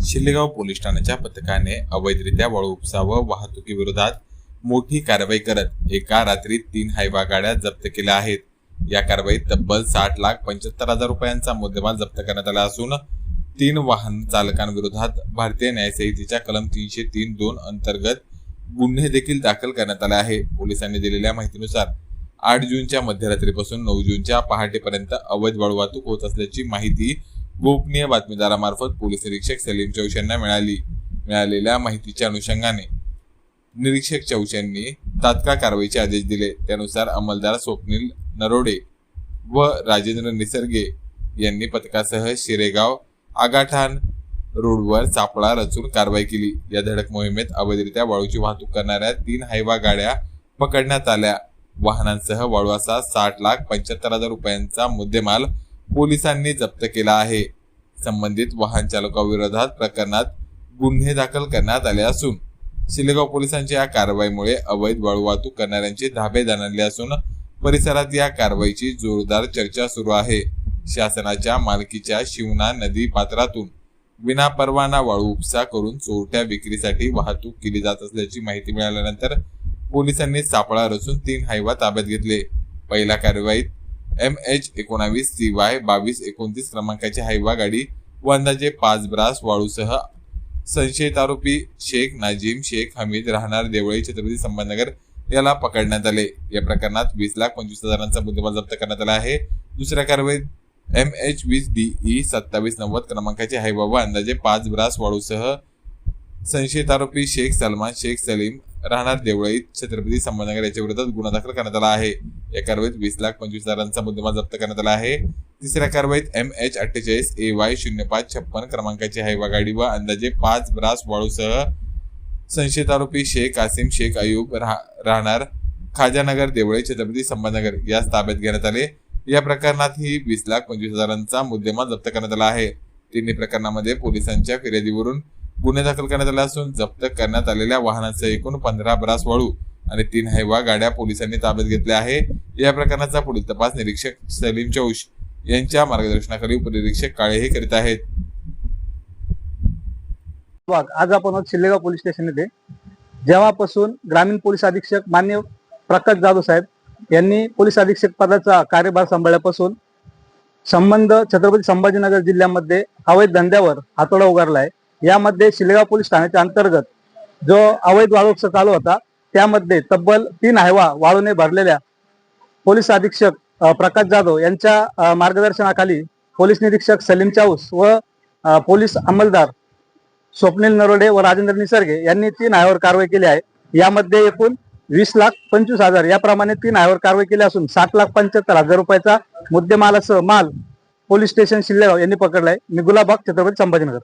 Shillegaon police ठाण्याच्या पथकाने अवैधरित्या वाळू उपसा व वाहतुकीविरोधात मोठी कारवाई करत एका रात्री 3 हायवा गाड्या जप्त केल्या आहेत। या कारवाईत तब्बल 60,75,000 रुपयांचा मुद्देमाल जप्त करण्यात आला असून 3 वाहन चालकांविरोधात भारतीय न्याय संहितेच्या कलम 303(2) अंतर्गत गुन्हे देखील दाखल करण्यात आले आहे। पोलिसांनी दिलेल्या माहितीनुसार 8 जूनच्या मध्यरात्रीपासून 9 जूनच्या पहाटेपर्यंत अवैध वाळू वाहतूक होत असल्याची माहिती गोपनीय बातमीदारामार्फत पोलीस निरीक्षक सलीम चौश यांना मिळालेल्या माहितीच्या अनुषंगाने निरीक्षक चौश यांनी तात्काळ कारवाईचे आदेश दिले। त्यानुसार अंमलदार स्वप्नील नरोडे व राजेंद्र निसर्गे यांनी पथकासह शिरेगाव आगाठाण रोडवर सापळा रचून कारवाई केली। या धडक मोहिमेत अवैधरित्या वाळूची वाहतूक करणाऱ्या 3 हायवा गाड्या पकडण्यात आल्या। वाहनांसह वाळू असा 60,75,000 रुपयांचा मुद्देमाल पोलिसांनी जप्त केला आहे। संबंधित वाहन चालकाविरोधात प्रकरणात गुन्हे दाखल करण्यात आले असून शिल्लेगाव पोलिसांच्या या कारवाईमुळे अवैध वाळू वाहतूक करणाऱ्यांचे धाबे दणाणले असून परिसरात या कारवाईची जोरदार चर्चा सुरू आहे। शासनाच्या मालकीच्या शिवना नदी पात्रातून विनापरवाना वाळू उपसा करून चोरट्या विक्रीसाठी वाहतूक केली जात असल्याची माहिती मिळाल्यानंतर पोलिसांनी सापळा रचून 3 हायवा ताब्यात घेतले। पहिल्या कारवाईत MH19 CY 2229 क्रमांकाची हायवा गाडी व अंदाजे 5 ब्रास वाळूसह संशयित आरोपी शेख नाजिम शेख हमीद राहणार देवळी छत्रपती संभाजीनगर याला पकडण्यात आले। या प्रकरणात 20,25,000चा मुद्देमाल जप्त करण्यात आला आहे। दुसऱ्या कारवाईत MH20DE 2790 क्रमांकाची हायवा व अंदाजे 5 ब्रास वाळूसह संशयित आरोपी शेख सलमान शेख सलीम राहणार देवळी छत्रपती संभाजीनगर याच्या विरोधात गुन्हा दाखल करण्यात आला आहे। या कारवाईत 20,25,000चा मुद्देमाल जप्त करण्यात आला आहे। तिसऱ्या कारवाईत MH48 AY 0556 क्रमांकाची हायवा गाडी व अंदाजे 5 ब्रास वाळूसह संशयित आरोपी शेख कासिम शेख अयूब राहणार खाजानगर देवळी छत्रपती संभाजीनगर यास ताब्यात घेण्यात आले। या प्रकरणातही 20,25,000चा मुद्देमाल जप्त करण्यात आला आहे। तिन्ही प्रकरणामध्ये पोलिसांच्या फिर्यादीवरून गुन्हे दाखल करण्यात आले असून जप्त करण्यात आलेल्या वाहनांसह एकूण 15 ब्रास वाळू आणि 3 हायवा गाड्या पोलिसांनी ताब्यात घेतल्या आहे। या प्रकरणाचा पुढील तपास निरीक्षक सलीम चौश यांच्या मार्गदर्शनाखाली उपनिरीक्षक काळे हे करीत आहेत। आज आपण शिल्लेगाव पोलीस स्टेशन येथे जेव्हापासून ग्रामीण पोलीस अधीक्षक मान्य प्रकाश जाधव साहेब यांनी पोलीस अधीक्षक पदाचा कार्यभार सांभाळल्यापासून संबंध छत्रपती संभाजीनगर जिल्ह्यामध्ये अवैध धंद्यावर हातोडा उगारला आहे। यामध्ये शिल्लेगाव पोलीस ठाण्याच्या अंतर्गत जो अवैध वाळू उपसा चालू होता त्यामध्ये तब्बल 3 हायवा वाळूने भरलेल्या पोलीस अधीक्षक प्रकाश जाधव यांच्या मार्गदर्शनाखाली पोलीस निरीक्षक सलीम चौश व पोलीस अंमलदार स्वप्नील नरोडे व राजेंद्र निसर्गे यांनी 3 हायवावर कारवाई केली आहे। यामध्ये एकूण 20,25,000 याप्रमाणे 3 हायवावर कारवाई केली असून 60,75,000 रुपयाचा मुद्देमालासह माल पोलीस स्टेशन शिल्लेगाव यांनी पकडलाय। मी गुलाबबाग छत्रपती संभाजीनगर।